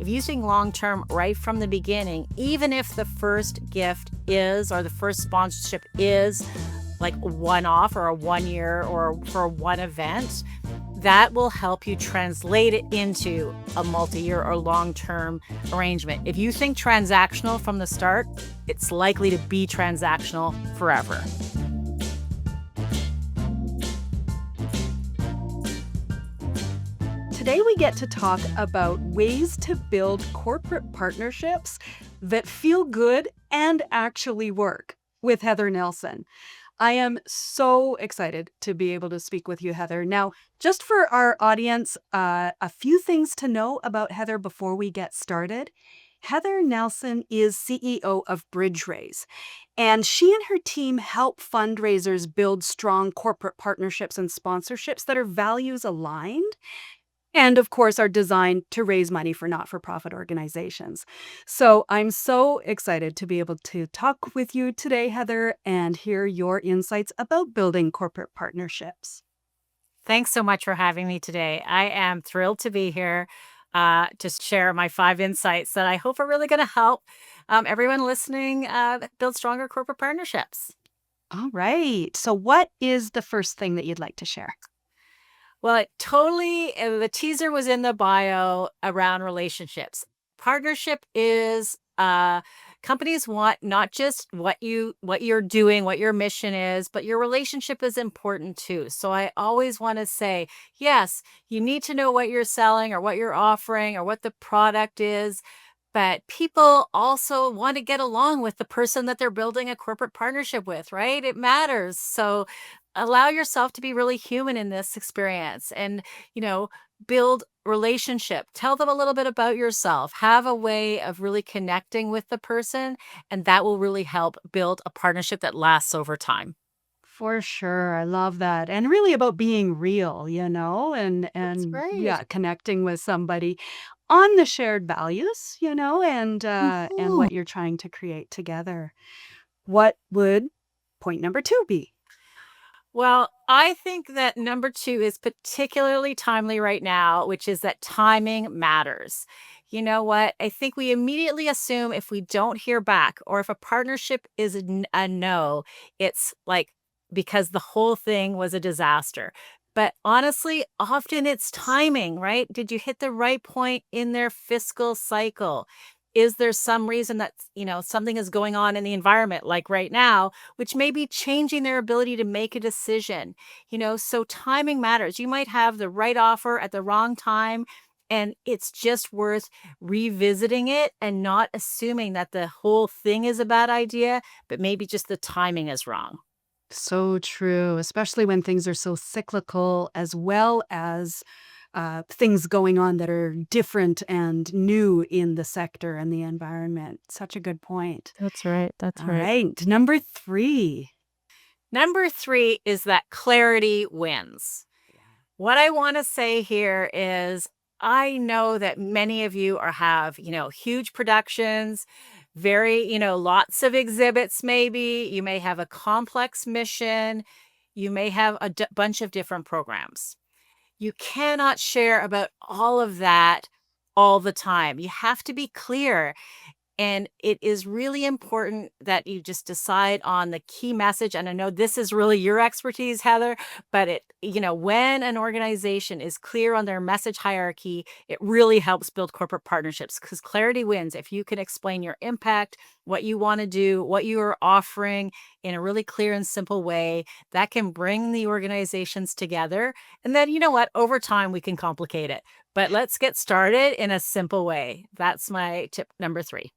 if you think long-term right from the beginning, even if the first gift is, or the first sponsorship is like one-off or a 1 year or for one event, that will help you translate it into a multi-year or long-term arrangement. If you think transactional from the start, it's likely to be transactional forever. Today we get to talk about ways to build corporate partnerships that feel good and actually work with Heather Nelson. I am so excited to be able to speak with you, Heather. Now, just for our audience, a few things to know about Heather before we get started. Heather Nelson is CEO of BridgeRaise, and she and her team help fundraisers build strong corporate partnerships and sponsorships that are values aligned and, of course, are designed to raise money for not-for-profit organizations. So I'm so excited to be able to talk with you today, Heather, and hear your insights about building corporate partnerships. Thanks so much for having me today. I am thrilled to be here to share my 5 insights that I hope are really going to help everyone listening build stronger corporate partnerships. All right. So what is the first thing that you'd like to share? Well, the teaser was in the bio around relationships. Partnership is, companies want not just what you're doing, what your mission is, but your relationship is important too. So I always want to say, yes, you need to know what you're selling or what you're offering or what the product is. But people also want to get along with the person that they're building a corporate partnership with, right? It matters. So allow yourself to be really human in this experience and, build relationship. Tell them a little bit about yourself. Have a way of really connecting with the person, and that will really help build a partnership that lasts over time. For sure. I love that. And really about being real, and That's yeah, great. connecting with somebody on the shared values, and Mhm. what you're trying to create together. What would point number 2 be? Well, I think that number 2 is particularly timely right now, which is that timing matters. You know what? I think we immediately assume if we don't hear back or if a partnership is a no, it's like because the whole thing was a disaster. But honestly, often it's timing, right? Did you hit the right point in their fiscal cycle? Is there some reason that, something is going on in the environment, like right now, which may be changing their ability to make a decision? So timing matters. You might have the right offer at the wrong time, and it's just worth revisiting it and not assuming that the whole thing is a bad idea, but maybe just the timing is wrong. So true, especially when things are so cyclical, as well as things going on that are different and new in the sector and the environment. Such a good point. That's right. That's All right. right. Number 3. Number 3 is that clarity wins. What I want to say here is I know that many of you have, huge productions, very, lots of exhibits maybe. You may have a complex mission. You may have a bunch of different programs. You cannot share about all of that all the time. You have to be clear, and it is really important that you just decide on the key message. And I know this is really your expertise, Heather, but when an organization is clear on their message hierarchy, it really helps build corporate partnerships because clarity wins. If you can explain your impact, what you want to do, what you are offering in a really clear and simple way, that can bring the organizations together. And then, over time, we can complicate it. But let's get started in a simple way. That's my tip number 3.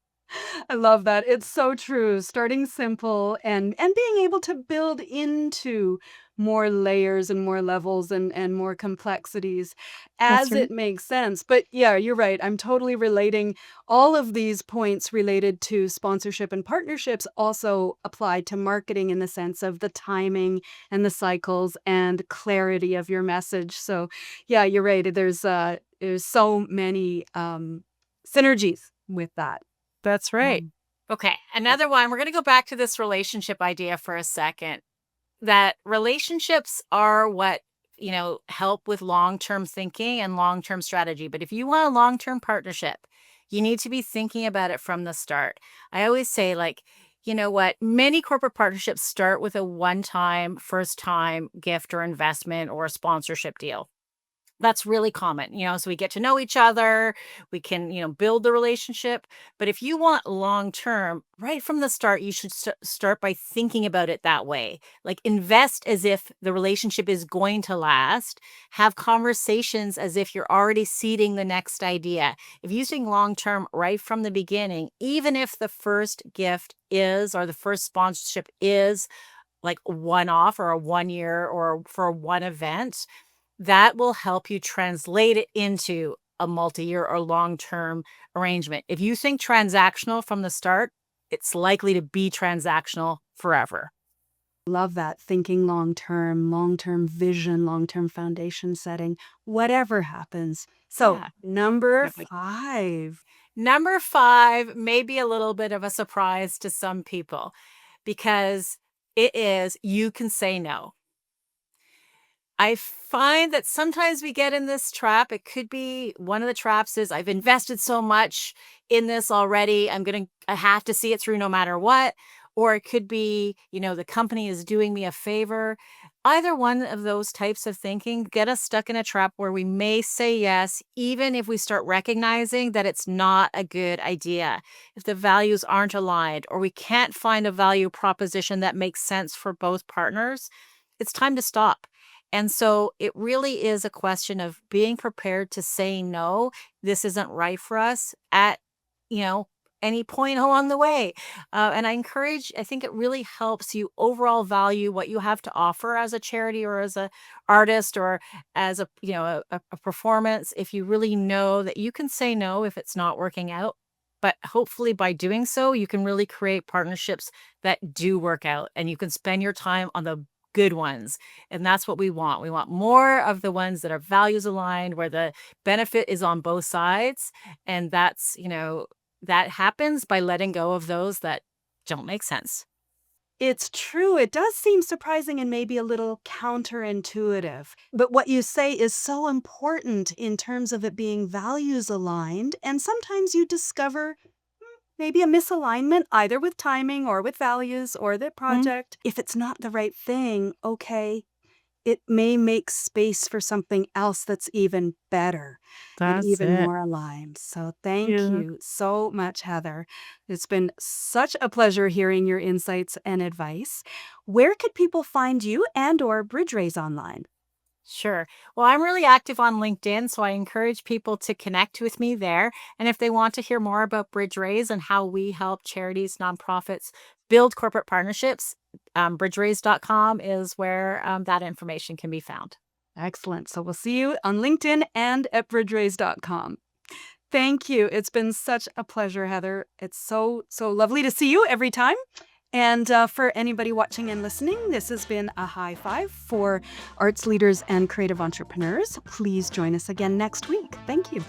I love that. It's so true. Starting simple and being able to build into more layers and more levels and more complexities That's as right. it makes sense. But yeah, you're right. I'm totally relating all of these points related to sponsorship and partnerships also apply to marketing in the sense of the timing and the cycles and clarity of your message. So yeah, you're right. There's so many synergies with that. That's right. Mm. Okay, another one. We're going to go back to this relationship idea for a second. That relationships are what, help with long-term thinking and long-term strategy. But if you want a long-term partnership, you need to be thinking about it from the start. I always say, like, you know what? Many corporate partnerships start with a one-time, first-time gift or investment or a sponsorship deal. That's really common, so we get to know each other, we can, build the relationship. But if you want long term, right from the start, you should start by thinking about it that way. Like, invest as if the relationship is going to last, have conversations as if you're already seeding the next idea. If you think long term right from the beginning, even if the first gift is or the first sponsorship is like one off or a 1 year or for one event, that will help you translate it into a multi-year or long-term arrangement. If you think transactional from the start, it's likely to be transactional forever. Love that. Thinking long term vision, long term foundation setting, whatever happens. So, Yeah. number Yep. 5. Number 5 may be a little bit of a surprise to some people because it is you can say no. I find that sometimes we get in this trap. It could be one of the traps is I've invested so much in this already. I have to see it through no matter what. Or it could be, the company is doing me a favor. Either one of those types of thinking get us stuck in a trap where we may say yes, even if we start recognizing that it's not a good idea. If the values aren't aligned or we can't find a value proposition that makes sense for both partners, it's time to stop. And so it really is a question of being prepared to say no, this isn't right for us at, you know, any point along the way. And I think it really helps you overall value what you have to offer as a charity or as a artist or as a performance. If you really know that you can say no if it's not working out, but hopefully by doing so, you can really create partnerships that do work out and you can spend your time on the good ones. And that's what we want. We want more of the ones that are values aligned, where the benefit is on both sides. And that happens by letting go of those that don't make sense. It's true. It does seem surprising and maybe a little counterintuitive. But what you say is so important in terms of it being values aligned. And sometimes you discover maybe a misalignment, either with timing or with values or the Mm, project. If it's not the right thing, okay, it may make space for something else that's even better and that's even it. more aligned. So thank Yeah. you so much, Heather. It's been such a pleasure hearing your insights and advice. Where could people find you and or Bridge Raise online? Sure. Well, I'm really active on LinkedIn, so I encourage people to connect with me there. And if they want to hear more about Bridge Raise and how we help charities, nonprofits build corporate partnerships, bridgeraise.com is where that information can be found. Excellent. So we'll see you on LinkedIn and at bridgeraise.com. Thank you. It's been such a pleasure, Heather. It's so lovely to see you every time. And for anybody watching and listening, this has been a high five for arts leaders and creative entrepreneurs. Please join us again next week. Thank you.